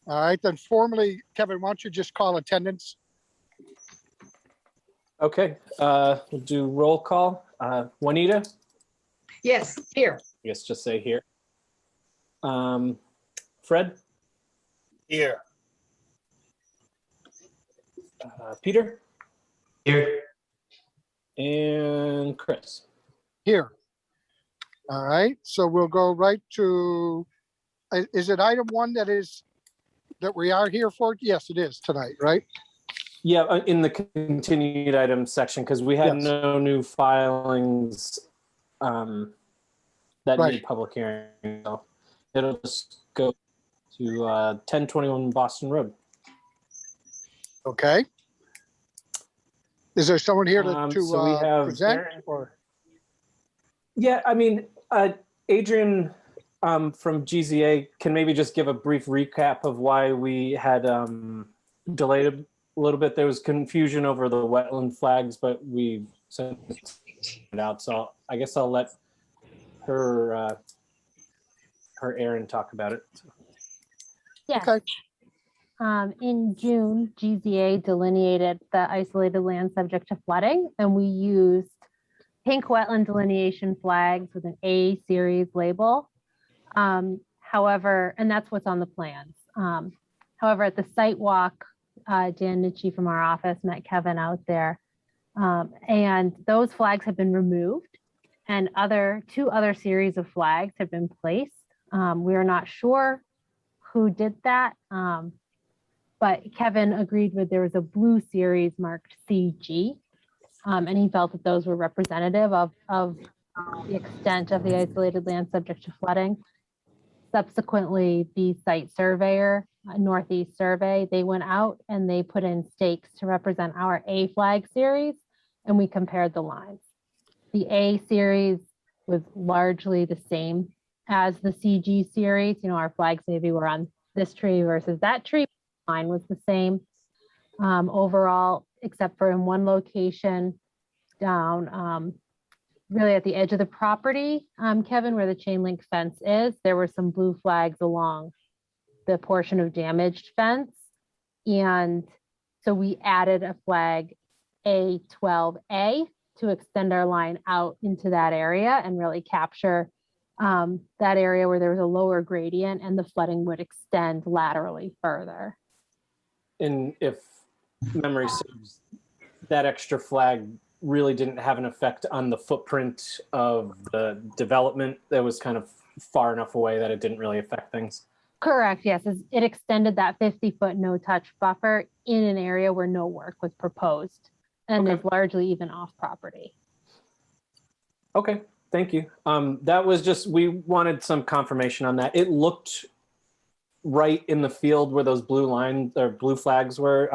All right, then formally, Kevin, why don't you just call attendance? Okay, we'll do roll call. Juanita, Yes, here. I guess just say here. Fred, Here. Peter, Here. and Chris. Here. All right, so we'll go right to, is it item one that we are here for? Yes, it is tonight, right? Yeah, in the continued items section, because we had Yes. no new filings that Right. need public hearing. So it'll just go to 1021 Boston Road. Okay. Is there someone here to So we have present? Aaron. Or Yeah, I mean, Adrian from GZA can maybe just give a brief recap of why we had delayed a little bit. There was confusion over the wetland flags, but we sent it out. So I guess I'll let her Aaron talk about it. Yes. Okay. In June, GZA delineated the isolated land subject to flooding, and we used pink wetland delineation flags with an A series label. However, and that's what's on the plans. However, at the site walk, Dan Nitchie from our office met Kevin out there, and those flags have been removed, and two other series of flags have been placed. We are not sure who did that, but Kevin agreed with there was a blue series marked CG, and he felt that those were representative of the extent of the isolated land subject to flooding. Subsequently, the site surveyor, Northeast Survey, they went out and they put in stakes to represent our A flag series, and we compared the lines. The A series was largely the same as the CG series. You know, our flags maybe were on this tree versus that tree. Line was the same overall, except for in one location down really at the edge of the property, Kevin, where the chain link fence is, there were some blue flags along the portion of damaged fence. And so we added a flag A12A to extend our line out into that area and really capture that area where there was a lower gradient and the flooding would extend laterally further. And if memory serves, that extra flag really didn't have an effect on the footprint of the development. That was kind of far enough away that it didn't really affect things. Correct, yes. It extended that 50-foot no-touch buffer in an area where no work was proposed and is largely even off property. Okay, thank you. That was just, we wanted some confirmation on that. It looked right in the field where those blue lines or blue flags were,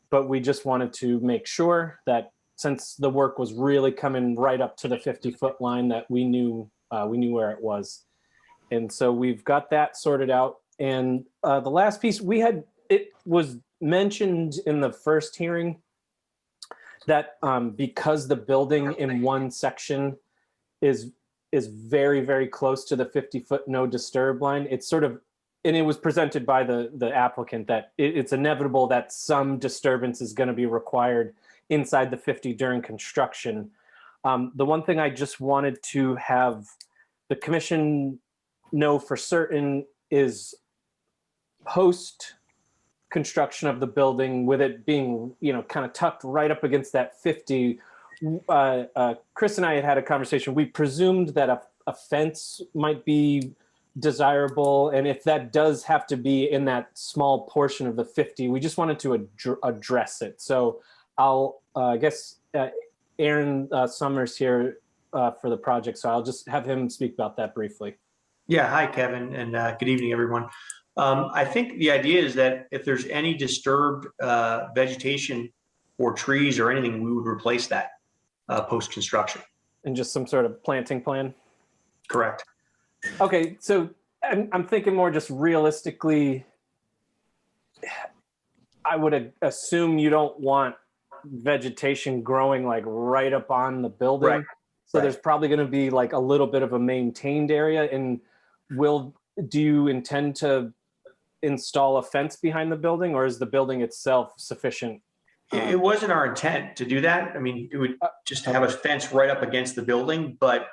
but we just wanted to make sure that since the work was really coming right up to the 50-foot line, that we knew where it was. And so we've got that sorted out. And the last piece it was mentioned in the first hearing that because the building in one section is very, very close to the 50-foot no disturb line, it's sort of, and it was presented by the applicant that it's inevitable that some disturbance is going to be required inside the 50 during construction. The one thing I just wanted to have the commission know for certain is post construction of the building, with it being, kind of tucked right up against that 50, Chris and I had a conversation. We presumed that a fence might be desirable, and if that does have to be in that small portion of the 50, we just wanted to address it. So I'll I guess Aaron Summers here for the project, so I'll just have him speak about that briefly. Yeah, hi Kevin, and good evening everyone. I think the idea is that if there's any disturbed vegetation or trees or anything, we would replace that post-construction. And just some sort of planting plan? Correct. Okay, so I'm thinking more just realistically, I would assume you don't want vegetation growing like right up on the building. Right. So there's probably going to be like a little bit of a maintained area. And do you intend to install a fence behind the building, or is the building itself sufficient? It wasn't our intent to do that. I mean, it would just have a fence right up against the building, but,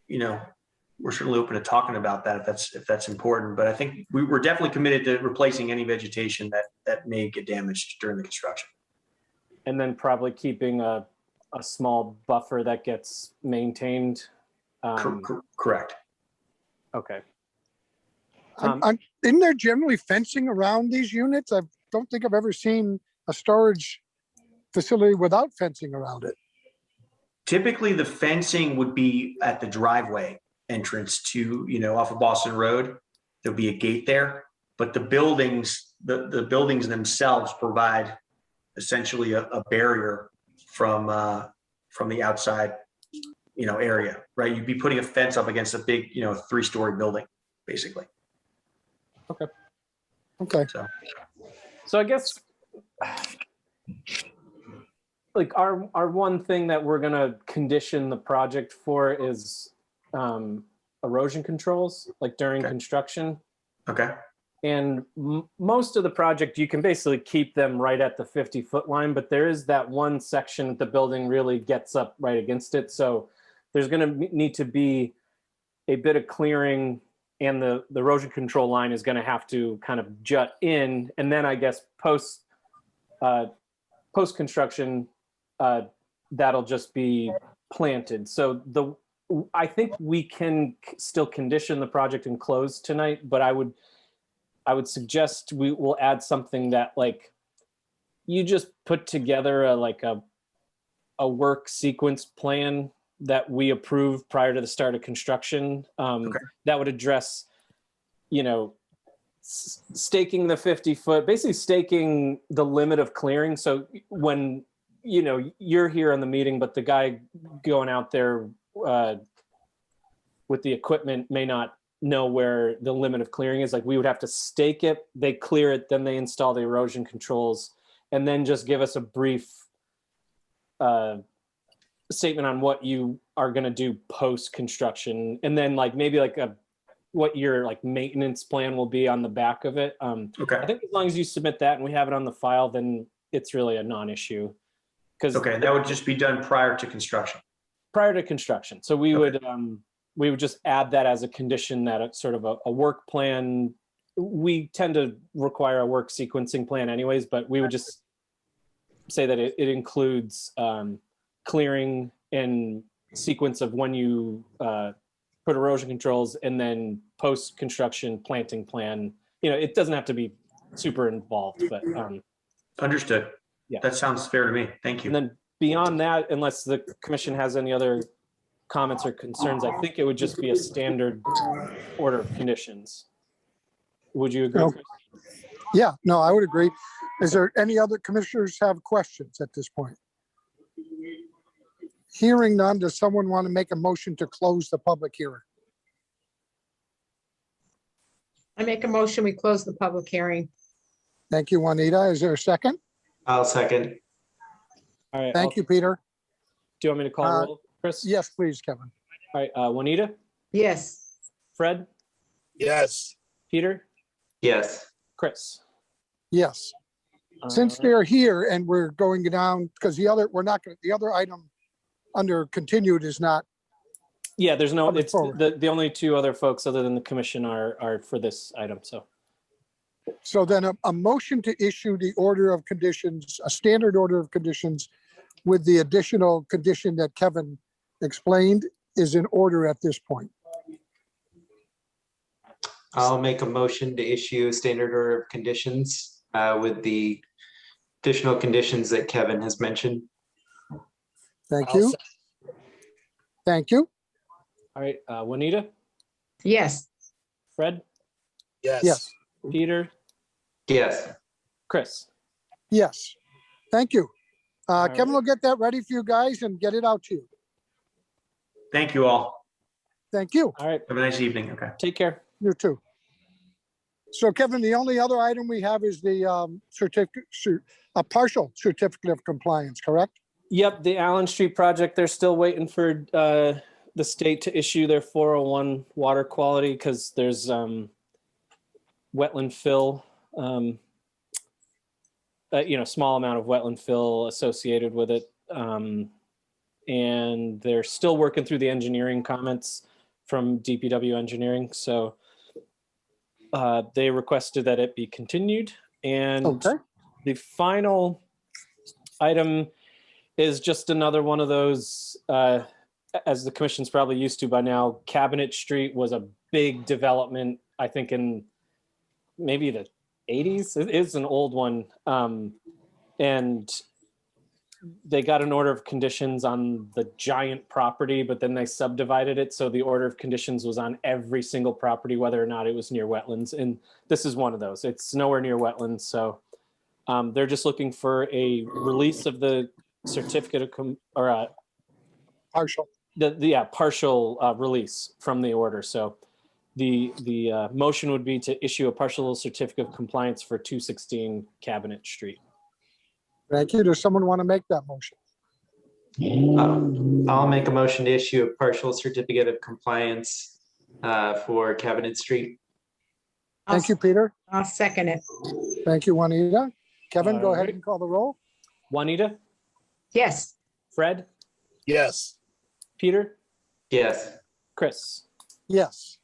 you know, we're certainly open to talking about that if that's important. But I think we're definitely committed to replacing any vegetation that may get damaged during the construction. And then probably keeping a small buffer that gets maintained. Correct. Okay. Isn't there generally fencing around these units? I don't think I've ever seen a storage facility without fencing around it. Typically, the fencing would be at the driveway entrance to, you know, off of Boston Road. There'll be a gate there, but the buildings, the buildings themselves provide essentially a barrier from the outside, you know, area, right? You'd be putting a fence up against a big, you know, 3-story building, basically. Okay. So I guess like our one thing that we're gonna condition the project for is erosion controls, like during construction. Okay. And most of the project, you can basically keep them right at the 50-foot line, but there is that one section that the building really gets up right against it. So there's gonna need to be a bit of clearing, and the erosion control line is gonna have to kind of jut in. And then I guess post-construction, that'll just be planted. So I think we can still condition the project and close tonight, but I would suggest we will add something that, like, you just put together a work sequence plan that we approve prior to the start of construction. That would address, you know, staking the 50-foot, basically staking the limit of clearing. So when, you know, you're here in the meeting, but the guy going out there with the equipment may not know where the limit of clearing is. Like, we would have to stake it, they clear it, then they install the erosion controls, and then just give us a brief statement on what you are going to do post construction, and then like maybe like what your like maintenance plan will be on the back of it. Okay. I think as long as you submit that and we have it on the file, then it's really a non-issue. Okay, that would just be done prior to construction. Prior to construction. So we would just add that as a condition, that it's sort of a work plan. We tend to require a work sequencing plan anyways, but we would just say that it includes clearing and sequence of when you put erosion controls, and then post-construction planting plan. You know, it doesn't have to be super involved, but Understood. Yeah. That sounds fair to me. Thank you. and then beyond that, unless the commission has any other comments or concerns, I think it would just be a standard order of conditions. Would you agree, Chris? Yeah, no, I would agree. Is there any other commissioners have questions at this point? Hearing none, does someone want to make a motion to close the public hearing? I make a motion, we close the public hearing. Thank you, Juanita. Is there a second? I'll second. All right. Thank you, Peter. Do you want me to call roll, Chris? Yes, please, Kevin. All right. Juanita, Yes, Fred, Yes. Peter, Yes. Chris. Yes. Since Uh, they're here and we're going down, because the other item under continued is not, yeah, there's no, Coming it's forward. the only two other folks other than the commission are for this item. So then a motion to issue the order of conditions, a standard order of conditions with the additional condition that Kevin explained is in order at this point. I'll make a motion to issue a standard order of conditions with the additional conditions that Kevin has mentioned. Thank you. Thank you. all right, Juanita, yes, Fred, Yes, Peter, Yes. Chris. yes. Thank you. All Kevin right. will get that ready for you guys and get it out to you. Thank you all. Thank you. All right, Have a nice evening. Okay. take care. You too. So Kevin, the only other item we have is the certificate, a partial certificate of compliance, correct? Yep, the Allen Street project, they're still waiting for the state to issue their 401 water quality, because there's wetland fill, small amount of wetland fill associated with it. And they're still working through the engineering comments from DPW engineering. So they requested that it be continued. And Okay. the final item is just another one of those, as the commission's probably used to by now, Cabinet Street was a big development, I think in maybe the 80s. It is an old one. And they got an order of conditions on the giant property, but then they subdivided it. So the order of conditions was on every single property, whether or not it was near wetlands. And this is one of those. It's nowhere near wetlands. So they're just looking for a release of the certificate of Partial. partial release from the order. So the motion would be to issue a partial certificate of compliance for 216 Cabinet Street. Thank you. Does someone want to make that motion? I'll make a motion to issue a partial certificate of compliance for Cabinet Street. Thank you, Peter. I'll second it. Thank you, Juanita. Kevin, go ahead Alright. and call the roll. Juanita, Yes. Fred, Yes. Peter, Yes. Chris. Yes.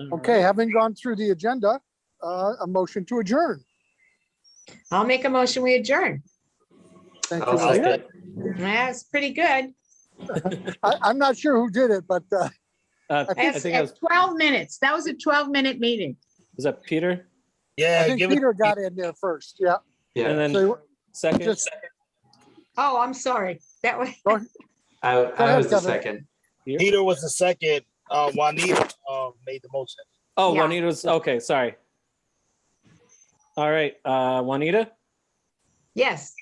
All Okay, right. having gone through the agenda, a motion to adjourn. I'll make a motion, we adjourn. Thank I'll you. second. That's pretty good. I'm not sure who did it, but I That's think it at 12 minutes. That was a 12-minute meeting. was that Peter, Yeah, I think Peter got in there first. Yeah. Yeah, and then So second. just Oh, I'm sorry. That was, I ahead, was the Kevin. second. Peter was the second. Juanita made the motion. Oh, Yeah. Juanita was okay. Sorry. All right, Juanita, yes.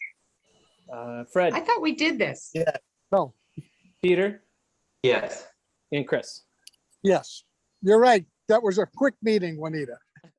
Fred, I thought we did this. Yeah. no. Peter, Yes. and Chris. Yes, you're right. That was a quick meeting, Juanita.